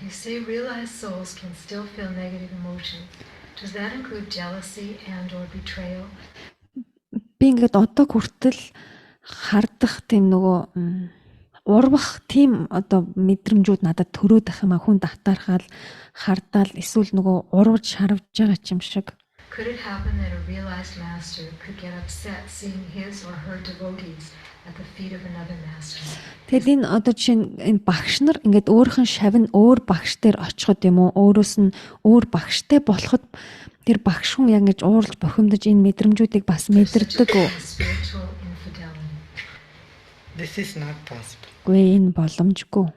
You say realized souls can still feel negative emotions. Does that include jealousy and or betrayal? Би ингээд одоо хүртэл хардах тийм нөгөө урвах тийм одоо мэдрэмжүүд надад төрөөд ах юм а, хүнд атаархаал хардаал эсвэл нөгөө урвж шарвж байгаа ч юм шиг. Could it happen that a realized master could get upset seeing his or her devotees at the feet of another master? Тэгэл энэ одоо жишээ нь энэ багш нар ингээд өөрхөн шавь нь өөр багш дээр очиход юм уу, өөрөөс нь өөр багштай болоход тэр багш хүн яг ингэж ууралж бохимдож энэ мэдрэмжүүдийг бас мэдэрдэг үү? Spiritual infidelity. This is not possible. Гүй энэ боломжгүй.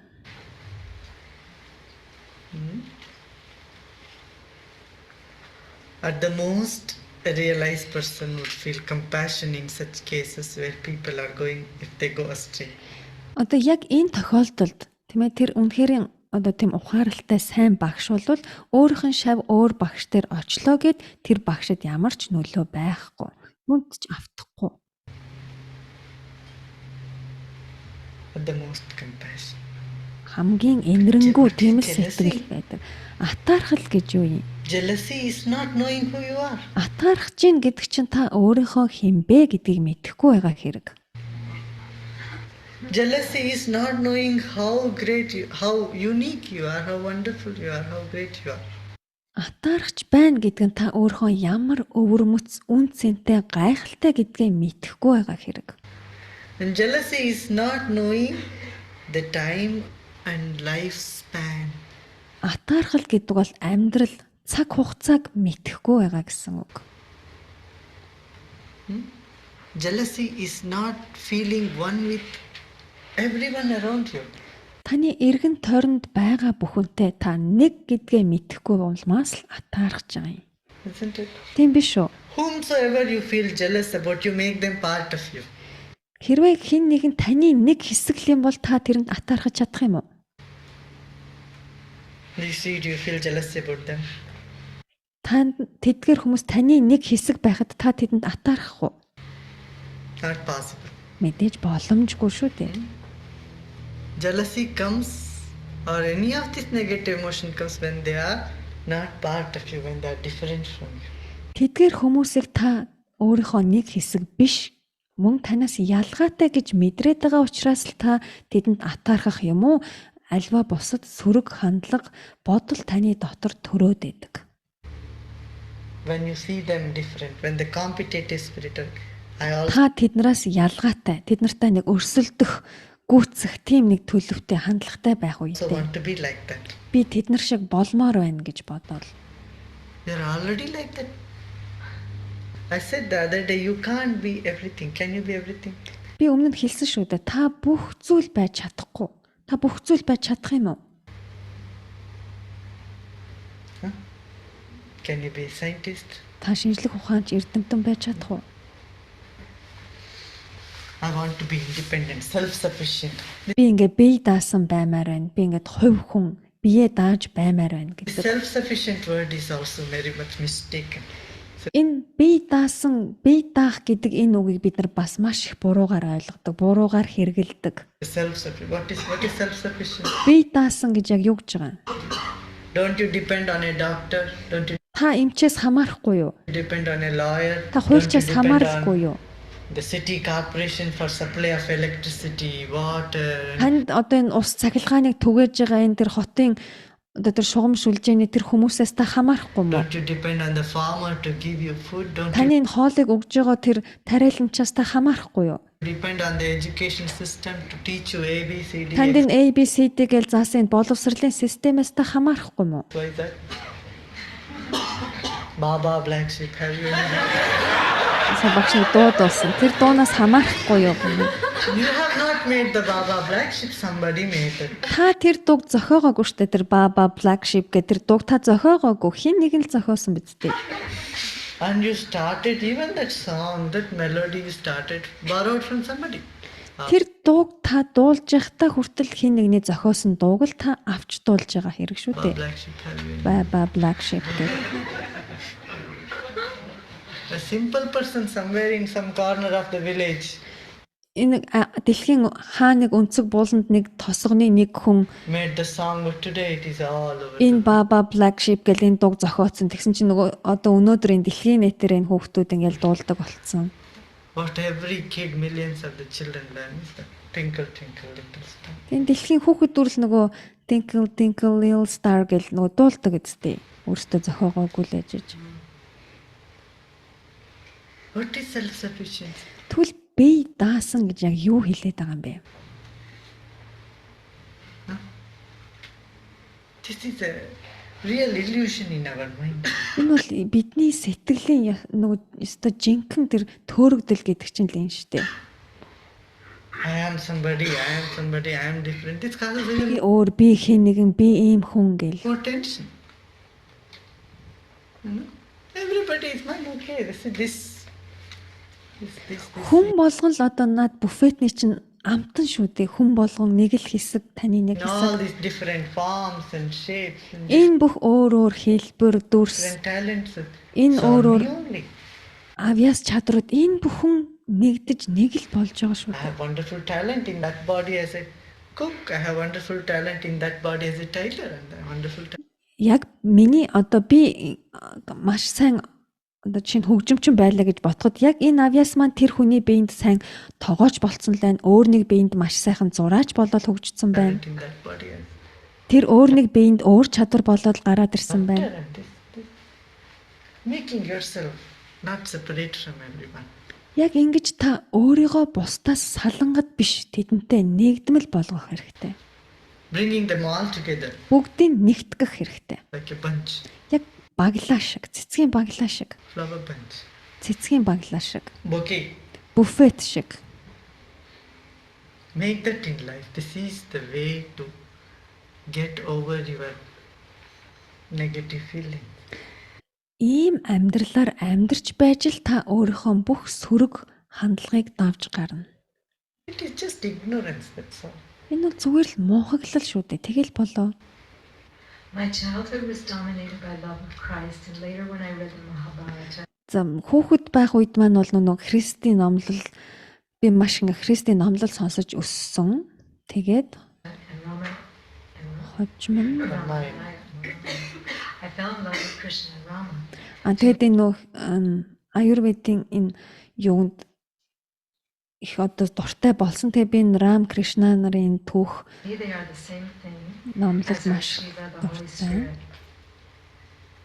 At the most, a realized person would feel compassion in such cases where people are going if they go astray. Одоо яг энэ тохиолдолд тийм ээ тэр үнэхээр одоо тийм ухааралтай сайн багш бол өөрийнх нь шав өөр багш дээр очлоо гэд тэр багшид ямар ч нөлөө байхгүй. Нүд ч автахгүй. At the most, compassion. Хамгийн энэрэнгүй тийм л сэтгэл байдаг. Атаархал гэж юу юм? Jealousy is not knowing who you are. Атаархаж гин гэдэг чинь та өөрийнхөө хинбэ гэдгийг мэдэхгүй байгаа хэрэг. Jealousy is not knowing how great you, how unique you are, how wonderful you are, how great you are. Атаархаж байна гэдэг нь та өөрийнхөө ямар өвөрмөц, үн цэнтэй, гайхалтай гэдгээ мэдэхгүй байгаа хэрэг. And jealousy is not knowing the time and lifespan. Атаархал гэдэг бол амьдрал, цаг хугацааг мэдэхгүй байгаа гэсэн үг. Jealousy is not feeling one with everyone around you. Таны эргэн тойронд байгаа бүхэнтэй та нэг гэдгээ мэдэхгүй улмаас л атаархаж байгаа юм. Isn't it? Тийм биш үү? Whomsoever you feel jealous about, you make them part of you. Хэрвээ хэн нэгэн таны нэг хэсэг л юм бол та тэрэнд атаархаж чадах юм уу? You see, do you feel jealous about them? Тэдгээр хүмүүс таны нэг хэсэг байхад та тэдэнд атаархах уу? Not possible. Мэдээж боломжгүй шүү дээ. Jealousy comes, or any of this negative emotion comes when they are not part of you, when they are different from you. Тэдгээр хүмүүсийг та өөрийнхөө нэг хэсэг биш, мөн танаас ялгаатай гэж мэдрээд байгаа учраас л та тэдэнд атаархах юм уу? Альва бусад сөрөг хандлага, бодол таны дотор төрөөд байдаг. When you see them different, when the competitive spirit, Та тэднээс ялгаатай, тэд нартай нэг өрсөлдөх, гүйцэх тийм нэг төлөвтэй, хандлагатай байх also үедээ want to be like that. би тэднэр шиг болмоор байна гэж бодвол You're already like that. I said the other day, you can't be everything. Can you be everything? би өмнө нь хэлсэн шүү дээ. Та бүх зүйл байж чадахгүй. Та бүх зүйл байж чадах юм уу? Can you be a scientist? Та шинжлэх ухаанч эрдэмтэн байж чадах уу? I want to be independent, self-sufficient. Би ингээ бие даасан баймаар байна. Би ингээд хувь хүн бие дааж баймаар байна The гэдэг. self-sufficient word is also very much mistaken. Энэ бие даасан, бие даах гэдэг энэ үгийг бид нар бас маш их буруугаар ойлгодог, буруугаар хэрэгэлдэг. Self-sufficient. What is self-sufficient? Бие даасан гэж яг юу гэж байгаа юм? Don't you depend on a doctor? Don't you Та эмчээс хамаарахгүй юу? depend on a lawyer? Та Don't you хуульчаас depend хамаарахгүй юу? on the city corporation for supply of electricity, water? Танд одоо энэ ус цахилгааныг түгээж байгаа энэ тэр хотын одоо тэр шугам шүлжээний тэр хүмүүсээс та хамаарахгүй мó? Don't you depend on the farmer to give you food? Don't you Таны энэ хоолыг өгж байгаа тэр тариаланчаас та хамаарахгүй юу? depend on the education system to teach you ABCD? Танд энэ ABCD гэж заасан энэ боловсролын системээс та хамаарахгүй мó? Why is that? Baba Black Sheep, have you Багшны дуу дуусан. Тэр дуунаас хамаарахгүй юу гэнэ? You have not made the Baba Black Sheep, somebody made it. Та тэр дууг зохиогоогүй штэ тэр Baba Black Sheep гэдэг тэр дууг та зохиогоогүй. Хин нэг нь л зохиосон биз дээ. And you started, even that song, that melody you started, borrowed from somebody. Тэр дууг та дуулж явахдаа хүртэл хин нэгний зохиосон дууг л та авч дуулж байгаа хэрэг шүү дээ. Black Sheep, have you? Baba Black Sheep гэдэг. A simple person somewhere in some corner of the village. энэ дэлхийн хаа нэг өнцөг бууланд нэг тосгоны нэг хүн made the song, but today it is all over. энэ Baba Black Sheep гэх энэ дуу зохиоцсон. Тэгсэн чинь нөгөө одоо өнөөдөр энэ дэлхийн нэтээр энэ хүүхдүүд ингээл дуулдаг болцсон. What every kid, millions of the children learn is the twinkle, twinkle, little star. Энэ дэлхийн хүүхэд дүрл нөгөө Twinkle Twinkle Little Star гэл нөгөө дуулдаг үстэй. Өөртөө зохиогоо гүйлээж. What is self-sufficiency? Тэгвэл бие даасан гэж яг юу хэлээд байгаа юм бэ? This is a real illusion in our mind. Энэ бол бидний сэтгэлийн нөгөө өстой жинхэнэ тэр төөрөгдөл гэдэг чинь л юм шүү дээ. I am somebody, I am different. This causes Би real өөр би хэн нэгэн би ийм хүн гэл. more tension. Everybody is mine, okay. This. Хүн болгон л одоо над буфетний чинь амтан шүү дээ. Хүн болгон нэг л хэсэг, таны нэг In all хэсэг. these different forms and shapes and Энэ бүх өөр өөр хэлбэр, дүрс, different talents. энэ So өөр өөр me only. авьяас чадрууд энэ бүхэн нэгдэж нэг л болж байгаа шүү I дээ. have wonderful talent in that body as a cook. I have wonderful talent in that body as a tailor, and I have wonderful talent. Яг миний одоо би маш сайн одоо чинь хөгжимчин байлаа гэж ботход яг энэ авьяас маань тэр хүний биед сайн тогооч болцсон л байна. Өөр нэг биед маш сайхан зураач болоод хөгжсөн байна. In that body as Тэр өөр нэг биед өөр чадвар болоод гараад ирсэн байна. and this. Making yourself not separate from everyone. Яг ингэж та өөрийгөө бусдаас салангад биш тэдэнтэй нэгдмэл болгох хэрэгтэй. Bringing them all together Бүгдийг нэгтгэх хэрэгтэй. like a bunch, Яг баглаа шиг, цэцгийн баглаа шиг, flower bunch, цэцгийн баглаа шиг, bouquet. буфет шиг. Make that in life. This is the way to get over your negative feelings. Ийм амьдралаар амьдарч байж л та өөрийнхөө бүх сөрөг хандлагыг давж гарна. It is just ignorance, that's all. Энэ бол зүгээр л мунхаглал шүү дээ. Тэгэл болоо. My childhood was dominated by love of Christ, and later when I read the Mahabharata, За хүүхэд байх үед маань бол нөгөө Христийн номлол би маш их Христийн номлол сонсож өссөн. Тэгээд and Rama, хожим нь I fell in love with Krishna and Rama. тэгээд энэ нөгөө аюрведийн энэ юунд их одоо дуртай болсон. Тэгээ би энэ Рам Кришна нарын түүх They are the same thing номлол as our маш Shiva, the Holy дуртай. Spirit,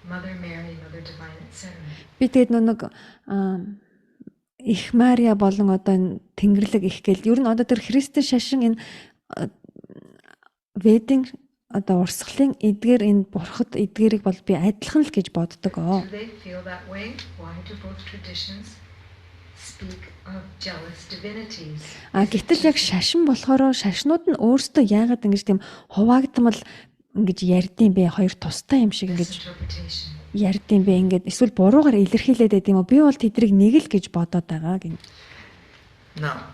Mother Mary, Mother Divine, etc. Би тэгээд нэг их Мария болон одоо энэ Тэнгэрлэг их гэл ер нь одоо тэр Христийн шашин энэ ведийн одоо урсгалын эдгээр энэ бурхад эдгээрийг бол би адилхан л гэж боддог. Do they feel that way? Why do both traditions speak of jealous divinities? Гэтэл яг шашин болохоор шашнууд нь өөрсдөө яагаад ингэж тийм хуваагдмал ингэж ярьдсан бэ? Хоёр тустай юм шиг ингэж Misinterpretation. ярьдсан бэ? Ингээд эсвэл буруугаар илэрхийлээд байд юм уу? Би бол тэдрийг нэг л гэж бодоод байгаа гин. Now,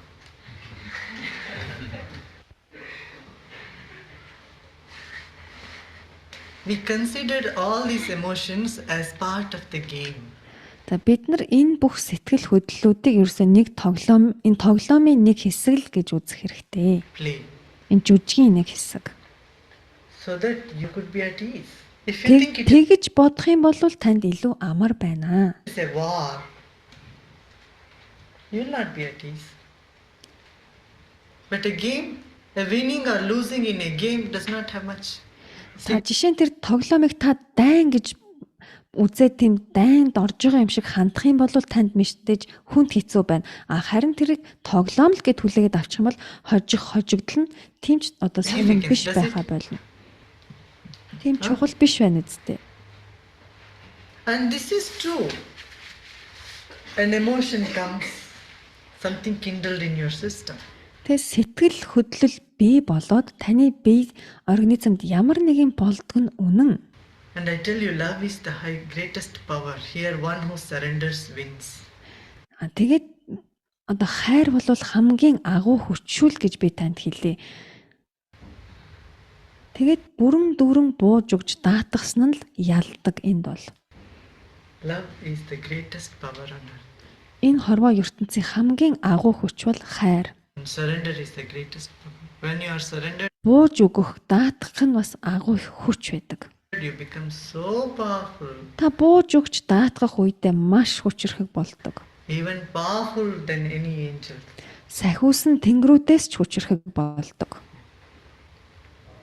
we considered all these emotions as part of the game. За бид нар энэ бүх сэтгэл хөдлөлүүдийг ерөөсөө нэг тоглоом, энэ тоглоомын нэг хэсэг л гэж үзэх хэрэгтэй. Play. Энэ жүжигийн нэг хэсэг. So that you could be at ease. If you think it Тэгж бодох юм бол танд илүү амар байна. is a war, you will not be at ease. But a game, a winning or losing in a game does not have much. За жишээ нь тэр тоглоомыг та дайн гэж үзээд тийм дайнд орж байгаа юм шиг хандах юм бол танд мэдээж хүнд хэцүү байна. Харин тэрийг тоглоом л гэд хүлээгээд авчих юм бол хожигдол нь тийм ч одоо сонирн биш байхаа болно. Тийм чухал биш байна үсттэй. And this is true. An emotion comes, something kindled in your system. Тэгээ сэтгэл хөдлөл бий болоод таны бие организмд ямар нэгэн болдго нь үнэн. And I tell you, love is the greatest power. Here, one who surrenders wins. Тэгээд одоо хайр бол хамгийн агуу хүчшүүл гэж би танд хэлье. Тэгээд бүрэн дүүрэн бууж өгч даатгсан нь л ялдаг энд бол. Love is the greatest power on earth. Энэ хорвоо ертөнцийн хамгийн агуу хүч бол хайр. And surrender is the greatest problem. When you are surrendered, Бууж өгөх, даатгах нь бас агуу их хүч байдаг. you become so powerful, Та бууж өгч даатгах үедээ маш хүчрхэг болдог. even powerful than any angel. Сахиусан тэнгэрүүдээс ч хүчрхэг болдог.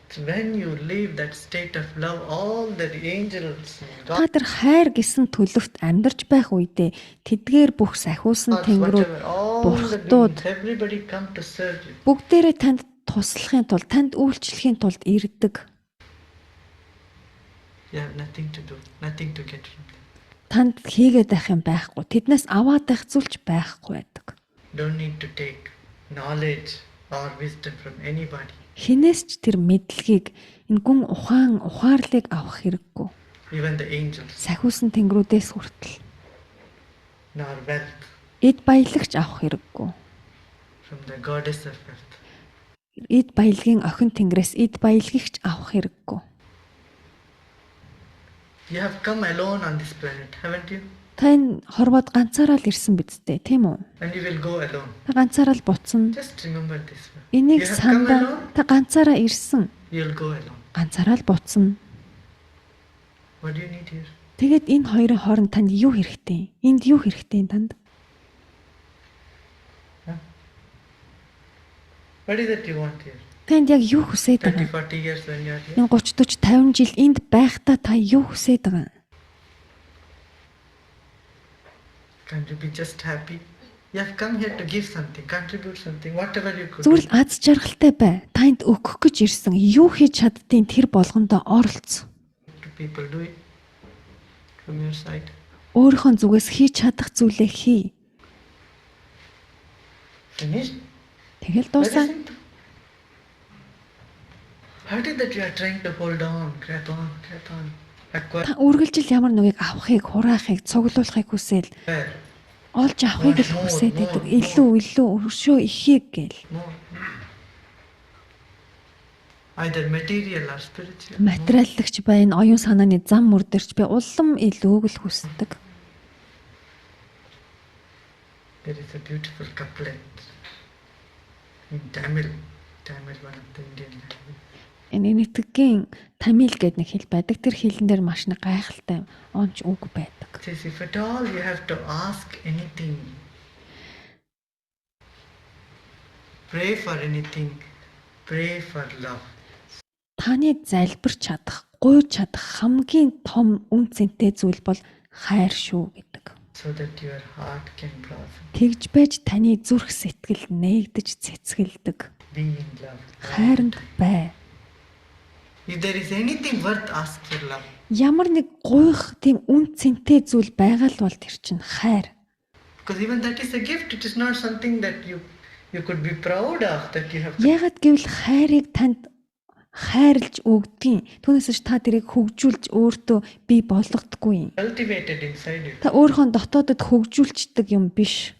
So when you live that state of love, all the angels, Та God, тэр хайр гэсэн төлөвт амьдарч байх үедээ тэдгээр бүх сахиусан тэнгэрүүд whatever, all the бурхтууд beings, everybody come to serve you. бүгдээрээ танд туслахын тулд, танд үйлчлэхийн тулд ирдэг. You have nothing to do, nothing to get from them. Танд хийгээд байх юм байхгүй. Тэднээс аваад байх зүйлч байхгүй байдаг. Don't need to take knowledge or wisdom from anybody, Хинээс ч тэр мэдлэгийг энэ гүн ухаарлыг авах хэрэггүй. even the angels, Сахиусан тэнгэрүүдээс хүртэл nor wealth эд баялагч авах хэрэггүй. from the goddess of wealth. Эд баялагын охин тэнгэрээс эд баялагч авах хэрэггүй. You have come alone on this planet, haven't you? Та энэ хорвоод ганцаараа л ирсэн биз дээ, тийм үү? And you will go alone. Та ганцаараа л буцна. Just remember this one. Энийг You have come сандаа alone, та ганцаараа ирсэн. you'll go alone. Ганцаараа л буцна. What do you need here? Тэгээд энэ хоёрын хооронд танд юу хэрэгтэй? Энд юу хэрэгтэй танд? What is it you want here? Танд яг юу хүсээд 30, байгаа? 40 years when you are here? Энэ 30, 40, 50 жил энд байхдаа та юу хүсээд байгаа? Can't you be just happy? You have come here to give something, contribute something, whatever you could Зүгээр do. л аз жаргалтай бай. Та энд өгөх гэж ирсэн. Юу хийж чаддгийг тэр болгондоо оролцоо. To people do it from your side. Өөрийнхөө зүгээс хийж чадах зүйлээ хий. Finished? Тэгэл Very дуусаа. simple. What is that you are trying to hold on, grab on, acquire? Та үргэлжил ямар нэгнийг авахыг, хураахыг, цуглуулахыг хүсээл олж авахыг л хүсээд идэг. Илүү өршөө ихийг гээл. More. Either material or spiritual. Материаллагч бай, энэ оюун санааны зам мөрдөрч бай, улам илүүг л хүсдэг. There is a beautiful couplet in Tamil. Tamil, one of the Indian language. Энэ нэтгийн тамил гэдэг нэг хэл байдаг. Тэр хэлэн дээр маш нэг гайхалтай онч үг байдаг. It says, if at all you have to ask anything, pray for anything, pray for love. Таны залбирч чадах, гуйж чадах хамгийн том үн цэнтэй зүйл бол хайр шүү гэдэг. So that your heart can blossom. Тэгж байж таны зүрх сэтгэл нээгдэж цэцгэлдэг. Be in love. Хайранд бай. If there is anything worth ask for love, Ямар нэг гуйх тийм үн цэнтэй зүйл байгаа л бол тэр чинь хайр. because even that is a gift, it is not something that you could be proud of that you have Ягаад гэвэл хайрыг танд хайрлж өгдгийн. Түүнээс ч та тэрийг хөгжүүлж өөртөө бий болгодоггүй. cultivated inside you Та өөрийнхөө дотоодод хөгжүүлчдэг юм биш.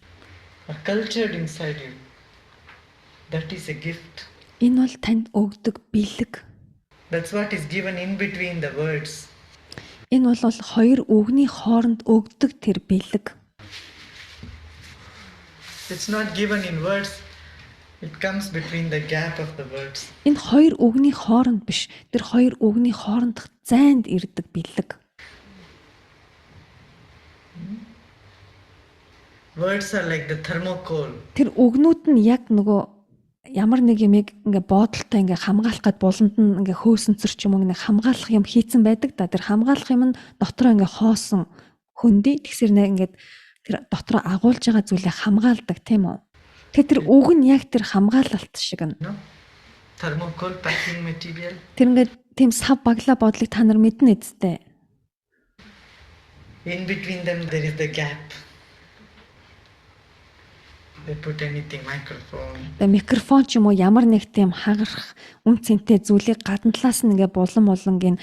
or cultured inside you. That is a gift. Энэ бол танд өгдөг бэлэг. That's what is given in between the words. Энэ бол хоёр үгний хооронд өгдөг тэр бэлэг. It's not given in words. It comes between the gap of the words. Энэ хоёр үгний хооронд биш. Тэр хоёр үгний хоорондох зайд ирдэг бэлэг. Words are like the thermocol. Тэр үгнүүд нь яг нөгөө ямар нэг юмыг ингээ боодолтой ингээ хамгаалах гээд буланд нь ингээ хөөсөнцөр ч юм уу ингээ хамгаалах юм хийцэн байдаг да. Тэр хамгаалах юм нь дотроо ингээ хоосон хөндөй тэгсэр нэ ингээ тэр дотроо агуулж байгаа зүйлээ хамгаалдаг тийм үү. Тэгэхээр тэр үг нь яг тэр хамгаалалт шиг нь. No? Thermocol packing material. Тэр ингээ тийм сав баглаа бодлыг та нар мэднэ үсттэй. In between them there is the gap. They put anything, microphone. Тэгээ микрофон ч юм уу ямар нэг тийм хагарах үн цэнтэй зүйлийг гадна талаас нь ингээ булангийн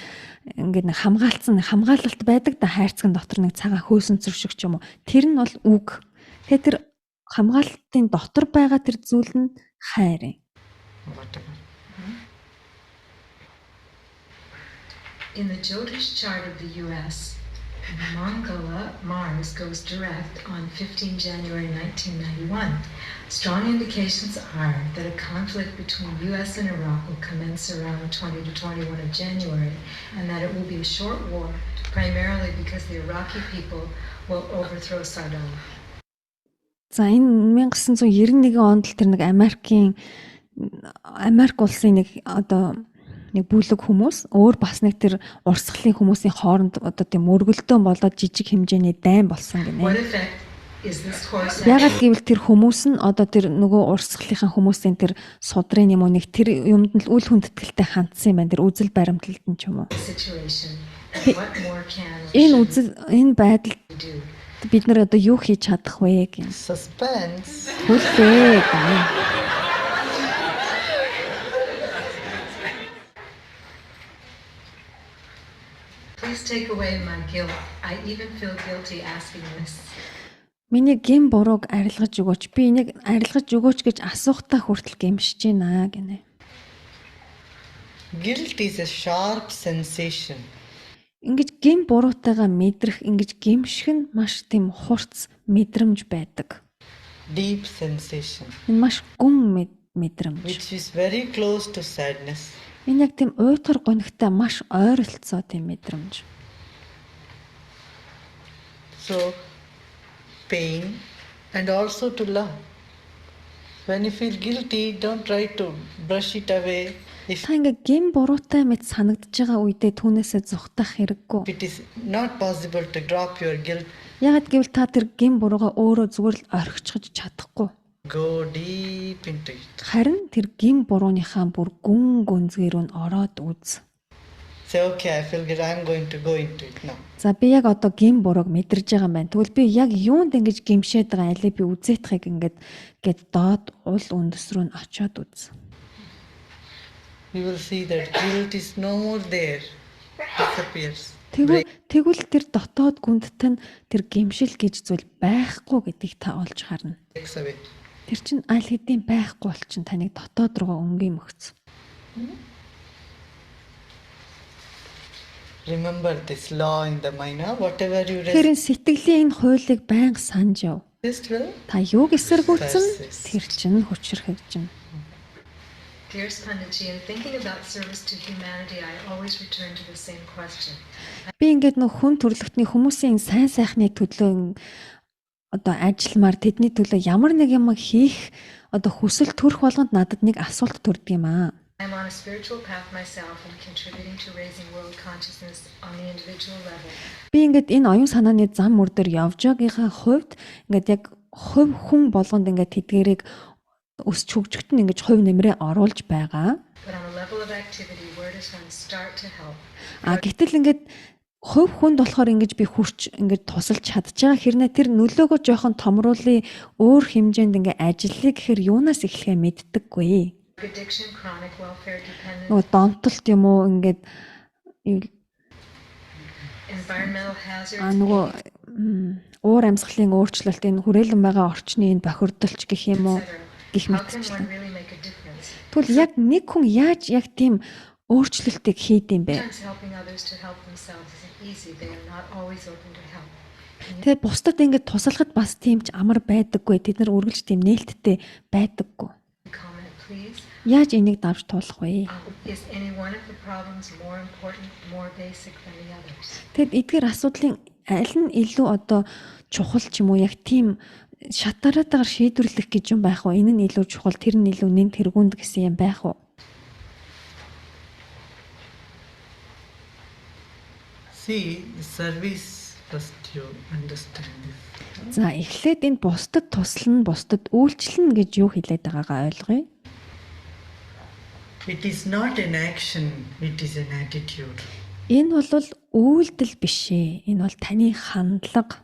ингээ нэг хамгаалалт байдаг да хайрцаг дотор нэг цагаан хөөсөнцөр шиг ч юм уу. Тэр нь бол үг. Тэгээ тэр хамгаалалтын дотор байгаа тэр зүйл нь хайр. Whatever. In the Jyotish chart of the US, Mangala Mars goes direct on 15 January 1991. Strong indications are that a conflict between U.S. and Iraq will commence around 20 to 21 of January, and that it will be a short war, primarily because the Iraqi people will overthrow Saddam. За энэ 1991 онд л тэр нэг Америк улсын нэг бүлэг хүмүүс өөр бас нэг тэр урсгалын хүмүүсийн хооронд одоо тийм өргөлдөөн болоод жижиг хэмжээний дайн болсон What гинэ. effect is this course Ягаад гэвэл тэр хүмүүс нь одоо тэр нөгөө урсгалынхаа хүмүүсийн тэр судрын юм уу нэг тэр юмд нь үл хүндэтгэлтэй хандсан юм байна. Тэр үзэл баримтлалд нь ч юм уу. situation? And what more can or Энэ байдал should we do? бид нар одоо юу хийж чадах вэ гэх юм. Suspense. Хүлээ гэнэ. Please take away my guilt. I even feel guilty asking this. Миний гин бурууг арилгаж өгөөч. Би энийг арилгаж өгөөч гэж асуухтаа хүртэл гэмшиж байна гинэ. Guilt is a sharp sensation. Ингэж гин буруутайгаа мэдрэх, ингэж гэмших нь маш тийм хурц мэдрэмж байдаг. Deep sensation. Энэ маш гүн мэдрэмж. Which is very close to sadness. Энэ яг тийм уйтгар гонхтой маш ойролцоо тийм мэдрэмж. So, pain and also to love. When you feel guilty, don't try to brush it away. If Та ингээ гин буруутай мэт санагдж байгаа үедээ түүнээсээ зүхтах хэрэггүй. it is not possible to drop your guilt, Ягаад гэвэл та тэр гин буруугаа өөрөө зүгээр л орхичихж чадахгүй. go deep into it. Харин тэр гин бурууныхаа бүр гүн гүнзгий рүү н ороод үз. Say, okay, I feel good, I'm going to go into it now. За би яг одоо гин бурууг мэдэрж байгаа юм байна. Тэгвэл би яг юунд ингэж гимшээд байгаа алийг би үзээтгэхийг ингээд доод ул үндэс рүү н очоод үз. You will see that guilt is no more there. Disappears. Тэгвэл тэр дотоод гүндтэн тэр гимшил гэж зүйл байхгүй гэдгийг та олж харна. Takes away. Тэр чинь аль хэдийн байхгүй бол чинь таныг дотоод руугаа өнгөм өгц. Remember this law in the mind, huh? Whatever you Тэгэхээр сэтгэлийн энэ хуулийг байнга санаж яв. resist will. Та юуг эсэргүүцэн тэр чинь хүчрхэгжинэ. Dearest Panditji, in thinking about service to humanity, I always return to the same question. Би ингээд нөх хүн төрөлхтний хүмүүсийн сайн сайхны төлөө одоо ажилламаар тэдний төлөө ямар нэг юм хийх одоо хүсэл төрөх болгонд надад нэг асуулт төрдөг юм аа. I'm on a spiritual path myself and contributing to raising world consciousness on the individual level. Би ингээд энэ оюун санааны зам мөр дээр явж байгаагийн хувьд ингээд яг хувь хүн болгонд ингээд тэдгэрийг өсч хөгжөхт нь ингэж хувь нэмрээ оруулж байгаа. But on a level of activity, where does one start to help? Гэтэл ингээд хувь хүнд болохоор ингэж би хурч ингэж тусалж чадж байгаа хэрнээ тэр нөлөөгөө жоохон томруулын өөр хэмжээнд ингээ ажиллая гэхээр юунаас эхлэхээ мэддэггүй. Addiction, chronic welfare dependence, Нөгөө донтолт юм уу ингээд environmental hazards, нөгөө уур амьсгалын өөрчлөлт энэ хүрээлэн байгаа орчны энэ бохирдолч гэх юм уу etc. гих How can мэтчлэн. one really make a difference? Тэгвэл яг нэг хүн яаж яг тийм өөрчлөлтийг хийдэм бэ? Sometimes helping others to help themselves isn't easy. They are not always open to help. Тэгээ бусдад ингээд туслахад бас тийм ч амар байдаггүй. Тэд нар үргэлж тийм нээлттэй байдаггүй. Comment, please. Яаж энийг давж туулах вэ? Is any one of the problems more important, more basic than the others? Тэгэд эдгээр асуудлын аль нь илүү одоо чухал ч юм уу яг тийм шатараатаар шийдвэрлэх гэж юм байх уу? Энэ нь илүү чухал, тэр нь илүү нэн тэргүүнд гэсэн юм байх уу? See, service first you understand this. За эхлээд энэ бусдад туслана, бусдад үйлчлэнэ гэж юу хэлээд байгаагаа ойлгоё. It is not an action, it is an attitude. Энэ бол үйлдэл биш ээ. Энэ бол таны хандлага.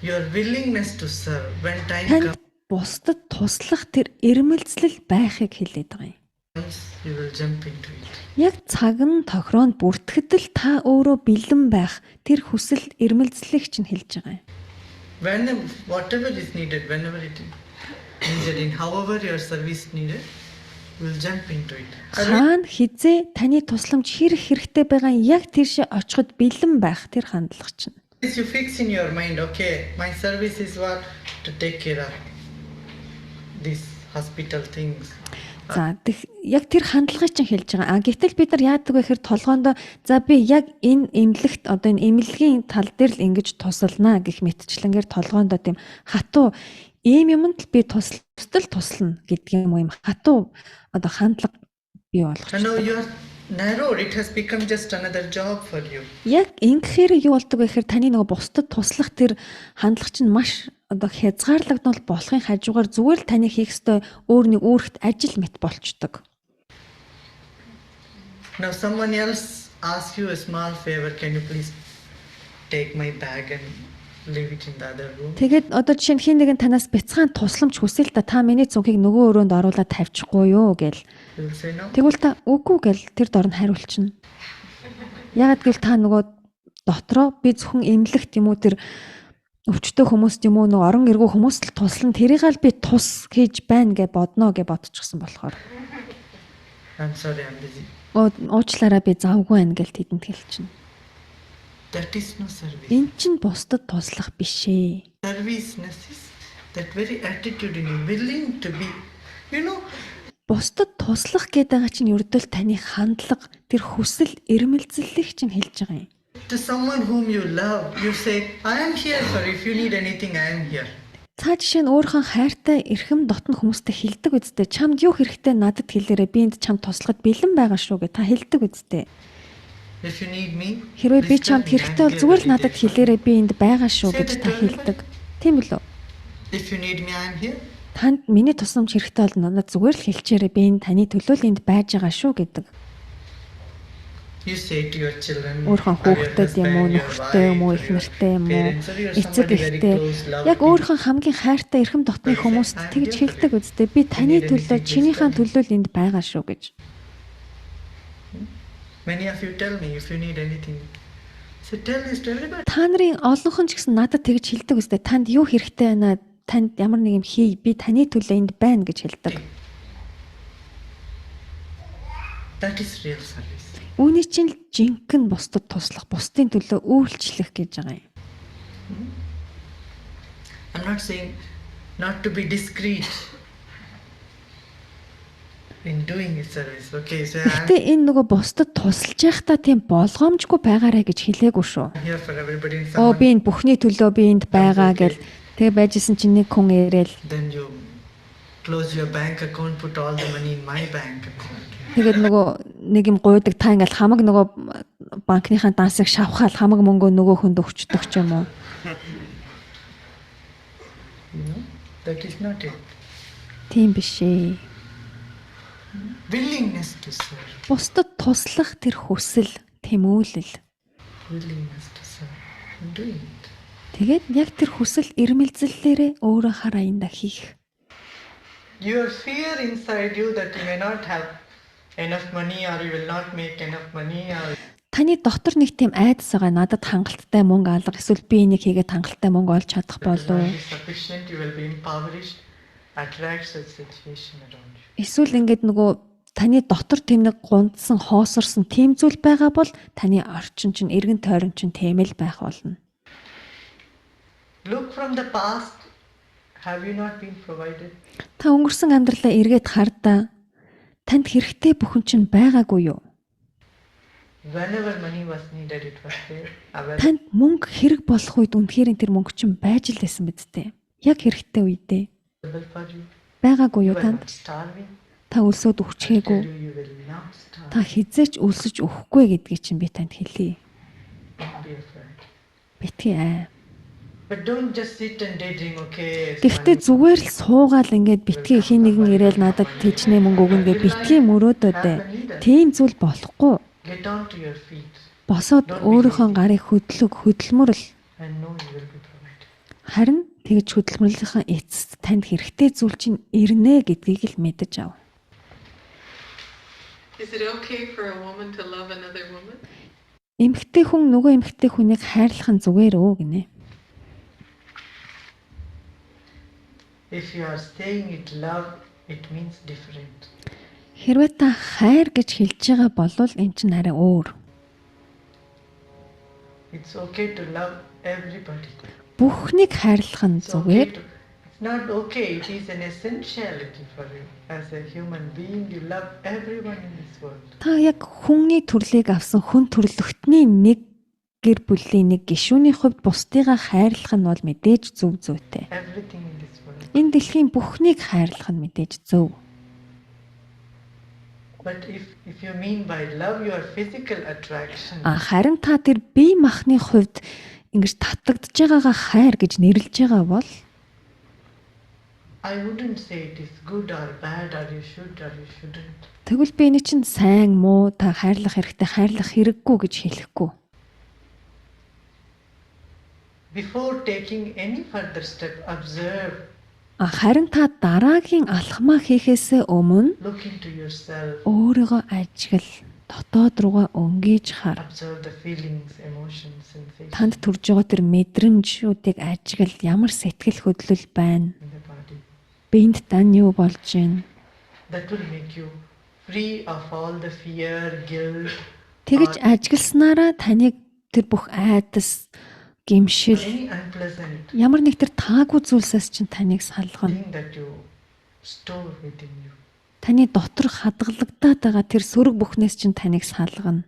Your willingness to serve when time Танд бусдад туслах тэр эрмэлзлэл байхыг хэлээд байгаа юм. comes, you will jump into it. Яг цаг нь тохироонд бүртгэхэд л та өөрөө бэлэн байх тэр хүсэл эрмэлзлийг чинь хэлж байгаа юм. Whatever is needed, whenever it is needed, in however your service needed, will jump into it. Хаана хизээ таны тусламж хэрэгтэй байгаа яг тэршээ очиход бэлэн байх тэр хандлага чинь. You fix in your mind, okay, my service is what to take care of these hospital things. За яг тэр хандлагыг чинь хэлж байгаа. Гэтэл бид нар яадаг вэ гэхээр толгоонд за би яг энэ эмнэлэгт одоо энэ эмнэлгийн тал дээр л ингэж тусалнаа гэх мэтчлэнгээр толгоонд тийм хатуу ийм юмд л би туслана гэдэг юм хатуу одоо хандлага бий болгож. I know you are narrowed, it has become just another job for you. Яг ингэхээр юу болдог вэ гэхээр таны нөгөө бусдад туслах тэр хандлага чинь маш одоо хязгаарлагдвал болохын хажуугаар зүгээр л таны хийх ёстой өөр нэг үүрэгт ажил мэт болчдөг. Now someone else asks you a small favor, can you please take my bag and leave it in the other room? Тэгээд одоо жишээ нь хин нэгэн танаас бяцхан тусламж хүсэл та миний цүнхийг нөгөө өрөөнд оруулаад тавьчихгүй юу гэл. You will say no. Тэгвэл та үгүй гэл тэр дор нь хариулчихна. Ягаад гэвэл та нөгөө дотроо би зөвхөн эмнэлэгт юм уу тэр өвчтөе хүмүүст юм уу нөгөө орон эргүү хүмүүст л туслан тэрийг л би тус хийж байна гэж бодно гэж бодчихсон болохоор. I'm sorry, I'm busy. Уучлаарай би завгүй байна гэж тэдэнд хэлчихнэ. That is no service. Энд чинь бусдад туслах биш ээ. Serviceness is that very attitude in you, willing to be. You know, Бусдад туслах гэдэг байгаа чинь ердөө таны хандлага тэр хүсэл эрмэлзлийг чинь хэлж байгаа юм. to someone whom you love, you say, I am here for you. If you need anything, I am here. Цаа жишээ нь өөрийнхөө хайртай эрхэм дотн хүмүүстэй хэлдэг үсттэй. Чамд юу хэрэгтэй надад хэлээрэй. Би энд чамд туслахад бэлэн байгаа шүү гэж та хэлдэг үсттэй. If you need me, Хэрвээ би please tell чамд me, хэрэгтэй бол I'm зүгээр here л надад every day. хэлээрэй. Би энд байгаа шүү гэж та хэлдэг. Тийм билүү? If you need me, I am here. Танд миний тусламж хэрэгтэй бол надад зүгээр л хэлчихээрэй. Би энэ таны төлөө л энд байж байгаа шүү гэдэг. You say to your children, Өөрийнхөө or your хүүхдэд юм уу, husband, your нөхөртэй юм уу, wife, их your нэртэй юм уу, parents, or your эцэг somebody very эхтэй close, loved яг people. өөрийнхөө хамгийн хайртай эрхэм дотны хүмүүст тэгж хэлдэг үстэй. Би таны төлөө, чинийхэн төлөө л энд байгаа шүү гэж. Many of you tell me if you need anything. So tell this to everybody. Та нарын олонхон ч гэсэн надад тэгж хэлдэг үстэй. Танд юу хэрэгтэй байна? Танд ямар нэг юм хий. Би таны төлөө энд байна гэж хэлдэг. That is real service. Үүний чинь л жинхэнэ бусдад туслах, бусдын төлөө үйлчлэх гэж байгаа юм. I'm not saying not to be discreet in doing a service. Okay, so Гэхдээ энэ нөгөө бусдад тусалж байхдаа тийм болгоомжгүй байгаарэ гэж хэлээгүй шүү. I'm here for everybody. And Оо someone, би энэ бүхний төлөө би энд байгаа гэл тэгээ байжсэн чинь нэг хүн ирээл then you close your bank account, put all the money in my bank account. тэгээд нөгөө нэг юм гуйдаг та ингээл хамаг нөгөө банкныхаа дансыг шавхаал хамаг мөнгөө нөгөө хүнд өгчдөг ч юм уу. You know, that is not it. Тийм биш ээ. Willingness to serve. Бусдад туслах тэр хүсэл, тэмүүлэл. Willingness to serve. I'm doing it. Тэгээд яг тэр хүсэл эрмэлзэллээрээ өөрөө хараа энэ хийх. Your fear inside you that you may not have enough money or you will not make enough money or Таны дотор нэг тийм айдас байгаа надад хангалттай мөнгө алга эсвэл би энийг хийгээд хангалттай мөнгө олж чадах will болов not уу? be sufficient, you will be impoverished, attracts such situation around you. Эсвэл ингээд нөгөө таны дотор тийм нэг гундсан, хоосорсон тийм зүйл байгаа бол таны орчин чинь эргэн тойрон чинь тийм л байх болно. Look from the past. Have you not been provided? Та өнгөрсөн амьдралаа эргээд хардаа танд хэрэгтэй бүхэн чинь байгаагүй юу? Whenever money was needed, it was there. Available. Танд мөнгө хэрэг болох үед үнэхээр тэр мөнгө чинь байж л байсан биз дээ. Яг хэрэгтэй үедээ For you. байгаагүй You юу were танд? not starving. Та өлсөд Tell өвчгээгүй. you will not starve. Та хизээч өлсөж өөхгүй гэдгийг чинь би танд хэлье. Don't be afraid. Битгий аа. But don't just sit and daydream, okay? Гэхдээ зүгээр л суугаал ингээд битгий хин нэгэн ирээл надад тийчнээ мөнгө өгнө гэж битгий мөрөөдөөдөө. Тийм зүйл болохгүй. Get on to your feet Босоод өөрийнхөө гарыг хөдөлмөрл and know you will be provided. харин тэгж хөдөлмөрлийнхаа эцэст танд хэрэгтэй зүйл чинь ирнэ гэдгийг л мэдэж ав. Is it okay for a woman to love another woman? Эмэгтэй хүн нөгөө эмэгтэй хүнийг хайрлах нь зүгээр өө гинэ. If you are saying it love, it means different. Хэрвээ та хайр гэж хэлж байгаа бол эн чинь арай өөр. It's okay to love everybody. Бүхнийг хайрлах нь It's okay зүгээр. it's not okay, it is an essentiality for you. As a human being, you love everyone in this world. Та яг хүнний төрлийг авсан хүн төрлөختний нэг гэр бүлийн нэг гишүүний хувьд бусдыгаа хайрлах нь бол мэдээж зөв зүйтэй. Everything in this world. Энэ дэлхийн бүхнийг хайрлах нь мэдээж зөв. But if you mean by love your physical attraction, Харин та тэр бие махны хувьд ингэж татагдж байгаагаа хайр гэж нэрлэж байгаа бол I wouldn't say it is good or bad or you should or you shouldn't. тэгвэл би энэ чинь сайн муу та хайрлах хэрэгтэй хайрлах хэрэггүй гэж хэлэхгүй. Before taking any further step, observe, Харин та дараагийн алхмаа хийхээс өмнө look into yourself, өөрийгөө ажигл, дотоод руугаа өнгийж хар. observe the feelings, emotions, sensations Танд төрж байгаа тэр мэдрэмжүүдийг ажигл, ямар сэтгэл хөдлөл байна? in the body. Биэнд тань юу болж байна? That will make you free of all the fear, guilt, Тэгж ажигласнараа таныг тэр бүх айдас, гэмшил, any unpleasant ямар нэг тэр таагүй зүйлсээс чинь таныг салгана. thing that you store within you. Таны дотор хадгалагдаад байгаа тэр сөрөг бүхнээс чинь таныг салгана.